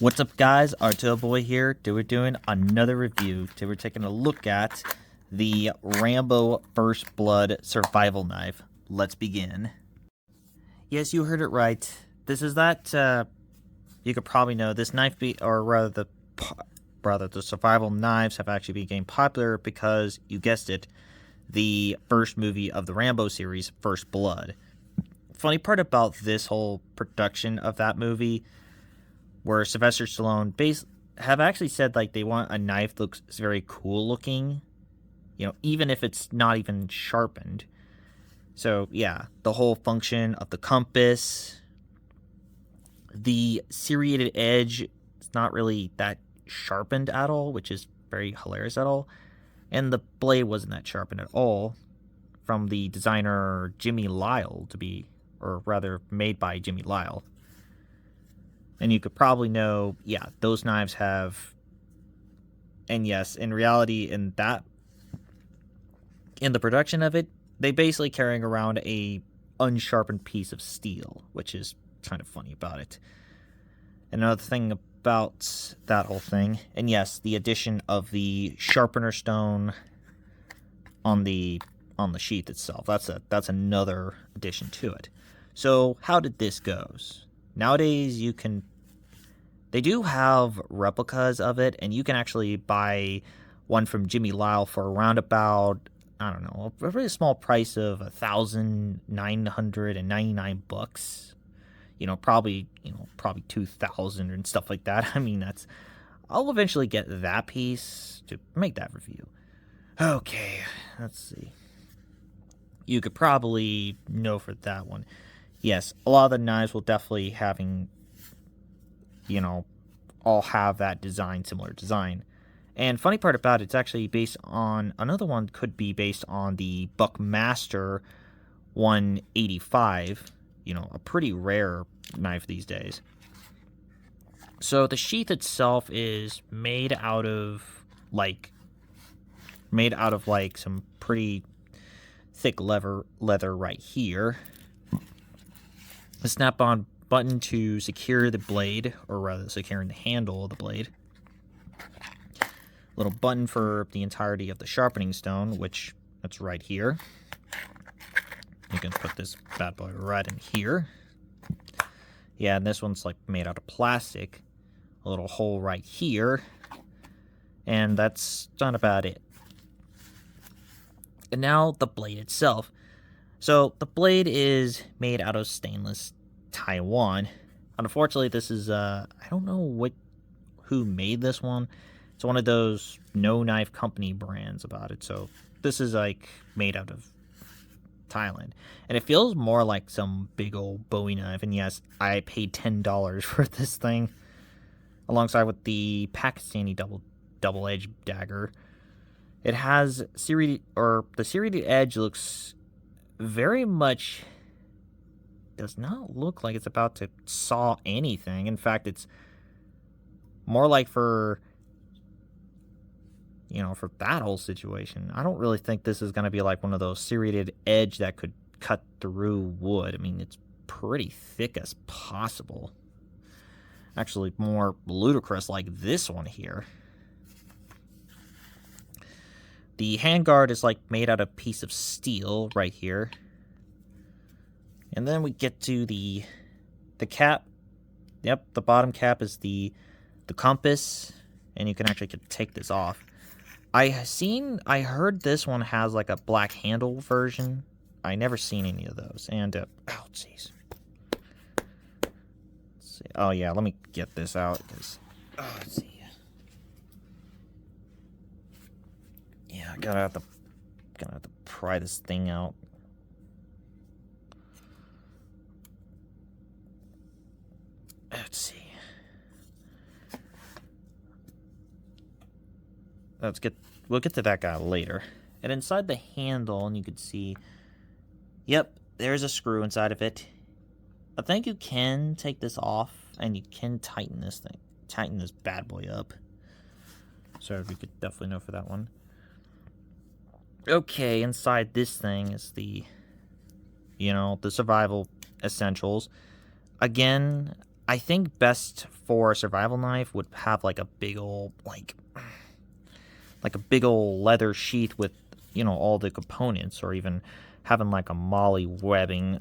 What's up, guys? Arto Boy here. Today we're doing another review. Today we're taking a look at the Rambo First Blood Survival Knife. Let's begin. Yes, you heard it right. This is that, you could probably know, this knife or rather the survival knives have actually been getting popular because, you guessed it, the first movie of the Rambo series, First Blood. Funny part about this whole production of that movie, where Sylvester Stallone have actually said like they want a knife that looks very cool looking, even if it's not even sharpened. So yeah, the whole function of the compass, the serrated edge, it's not really that sharpened at all, which is very hilarious at all. And the blade wasn't that sharpened at all, from the designer Jimmy Lyle or rather made by Jimmy Lyle. And you could probably know, yeah, those knives have, and yes, in reality, in the production of it, they basically carrying around a unsharpened piece of steel, which is kind of funny about it. Another thing about that whole thing, and yes, the addition of the sharpener stone on the sheath itself. That's another addition to it. So how did this goes? Nowadays, they do have replicas of it, and you can actually buy one from Jimmy Lyle for around about, I don't know, a really small price of $1,999. Probably 2,000 and stuff like that. I mean, I'll eventually get that piece to make that review. Okay, let's see. You could probably know for that one. Yes, a lot of the knives will definitely all have that similar design. And funny part about it's actually based on, another one could be based on the Buckmaster 185, a pretty rare knife these days. So the sheath itself is made out of some pretty thick leather right here. The snap-on button to secure the blade, or rather securing the handle of the blade. Little button for the entirety of the sharpening stone, which that's right here. You can put this bad boy right in here. Yeah, and this one's like made out of plastic. A little hole right here. And that's not about it. And now the blade itself. So the blade is made out of stainless Taiwan. Unfortunately, this is I don't know who made this one. It's one of those no knife company brands about it. So this is like made out of Thailand, and it feels more like some big old Bowie knife. And yes, I paid $10 for this thing, alongside with the Pakistani double-edged dagger. It has the serrated edge looks very much, does not look like it's about to saw anything. In fact, it's more like for that whole situation. I don't really think this is going to be like one of those serrated edge that could cut through wood. I mean, it's pretty thick as possible. Actually, more ludicrous like this one here. The handguard is like made out of a piece of steel right here. And then we get to the cap. Yep, the bottom cap is the compass, and you can actually take this off. I heard this one has like a black handle version. I never seen any of those. And oh jeez. Oh yeah, let me get this out because let's see. Yeah, I gotta have to pry this thing out. Let's see. We'll get to that guy later. And inside the handle, and you can see, yep, there's a screw inside of it. I think you can take this off, and you can tighten this bad boy up. So we could definitely know for that one. Okay, inside this thing is the survival essentials. Again, I think best for a survival knife would have like a big old like a big old leather sheath with, you know, all the components, or even having like a molly webbing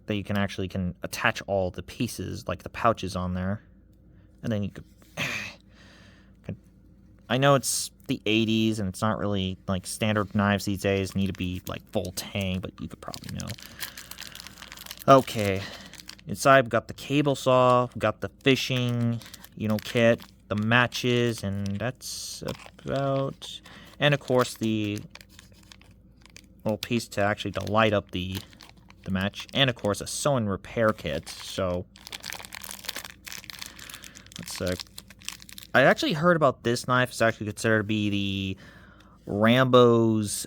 that you can attach all the pieces, like the pouches on there, and then you could. I know it's the 80s and it's not really like standard knives these days need to be like full tang, but you could probably know. Okay, inside we got the cable saw, we got the fishing, you know, kit, the matches, and that's about. And of course the little piece to actually to light up the match, and of course a sew and repair kit. So let's I actually heard about this knife. It's actually considered to be the Rambo's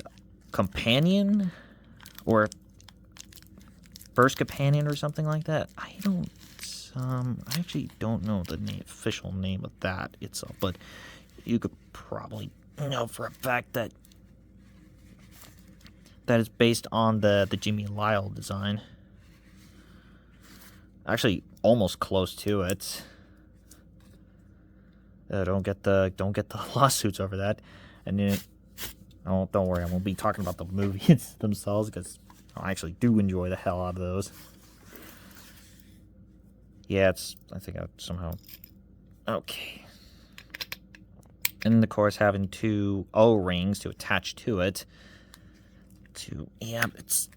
companion, or first companion, or something like that. I actually don't know the official name of that itself, but you could probably know for a fact that is based on the Jimmy Lyle design. Actually, almost close to it. Don't get the lawsuits over that. And then, oh, don't worry, I won't be talking about the movies themselves, because I actually do enjoy the hell out of those. Yeah, I think I somehow. Okay. And of course, having 2 O-rings to attach to it. Yeah, it's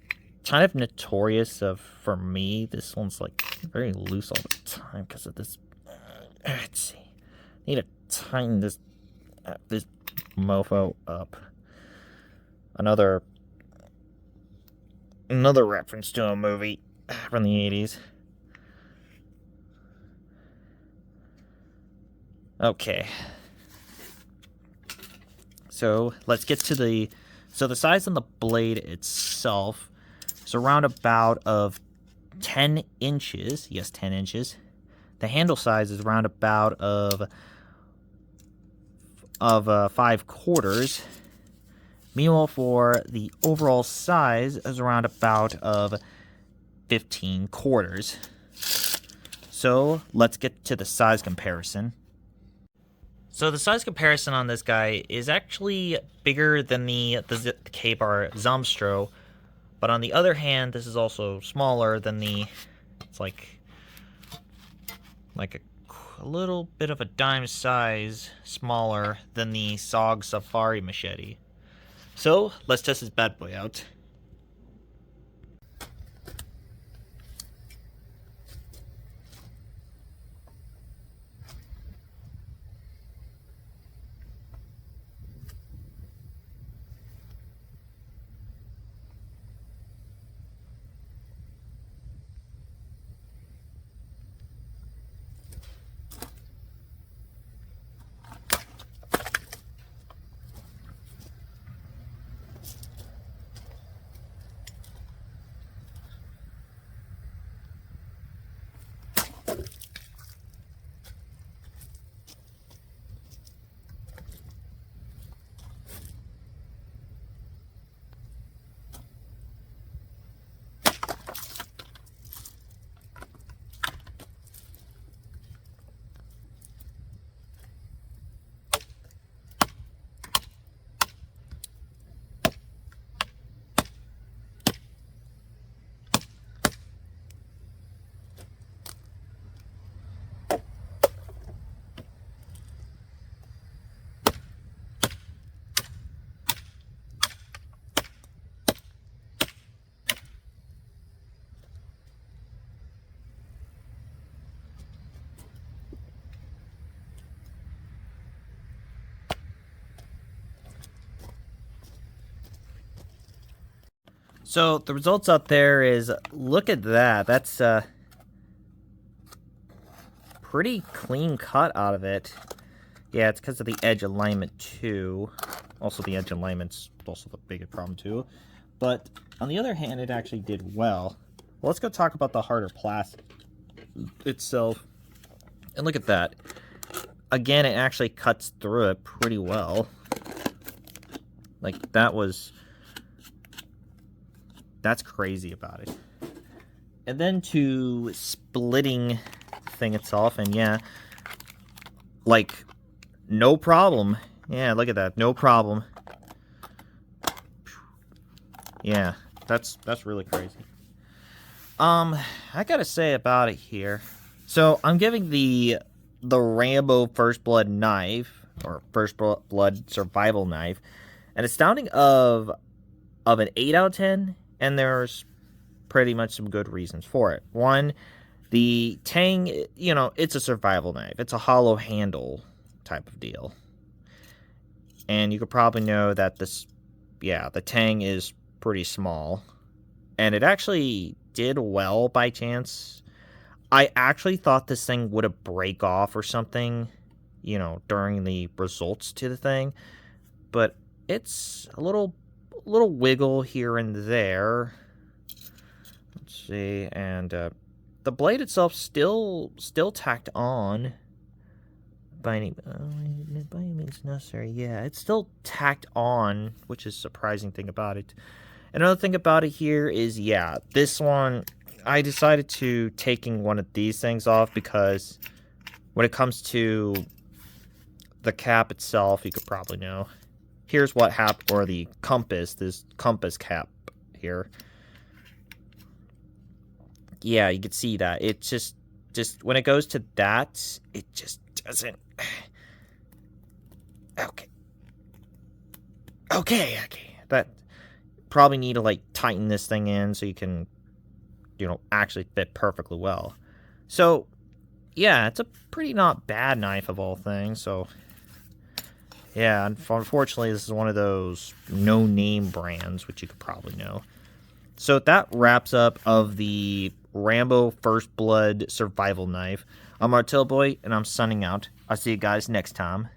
kind of notorious for me. This one's like very loose all the time because of this. Let's see. Need to tighten this mofo up. Another reference to a movie from the 80s. Okay. So let's get to the size on the blade itself is around about of 10 inches. Yes, 10 inches. The handle size is around about of 5/4. Meanwhile, for the overall size is around about of 15/4. So let's get to the size comparison. So the size comparison on this guy is actually bigger than the K-Bar Zomstro, but on the other hand, this is also smaller than it's like a little bit of a dime size smaller than the SOG Safari machete. So let's test this bad boy out. So the results out there is, look at that. That's pretty clean cut out of it. Yeah, it's because of the edge alignment too. Also, the edge alignment's also the biggest problem too. But on the other hand, it actually did well. Let's go talk about the harder plastic itself. And look at that. Again, it actually cuts through it pretty well. Like, that's crazy about it. And then to splitting thing itself, and yeah, like, no problem. Yeah, look at that, no problem. Yeah, that's really crazy. I gotta say about it here. So I'm giving the Rambo First Blood knife, or First Blood Survival knife, an astounding of an 8 out of 10, and there's pretty much some good reasons for it. One, the tang, you know, it's a survival knife. It's a hollow handle type of deal. And you could probably know that this, yeah, the tang is pretty small. And it actually did well by chance. I actually thought this thing would have break off or something, you know, during the results to the thing. But it's a little wiggle here and there. Let's see, and the blade itself still tacked on by any means necessary. Yeah, it's still tacked on, which is a surprising thing about it. Another thing about it here is, yeah, this one, I decided to taking one of these things off because when it comes to the cap itself, you could probably know. Here's what happened, or the compass, this compass cap here. Yeah, you can see that. It just when it goes to that, it just doesn't. Okay. That probably need to like tighten this thing in so you can, you know, actually fit perfectly well. So, yeah, it's a pretty not bad knife of all things. So, yeah, unfortunately, this is one of those no-name brands, which you could probably know. So that wraps up of the Rambo First Blood Survival Knife. I'm Boy, and I'm signing out. I'll see you guys next time.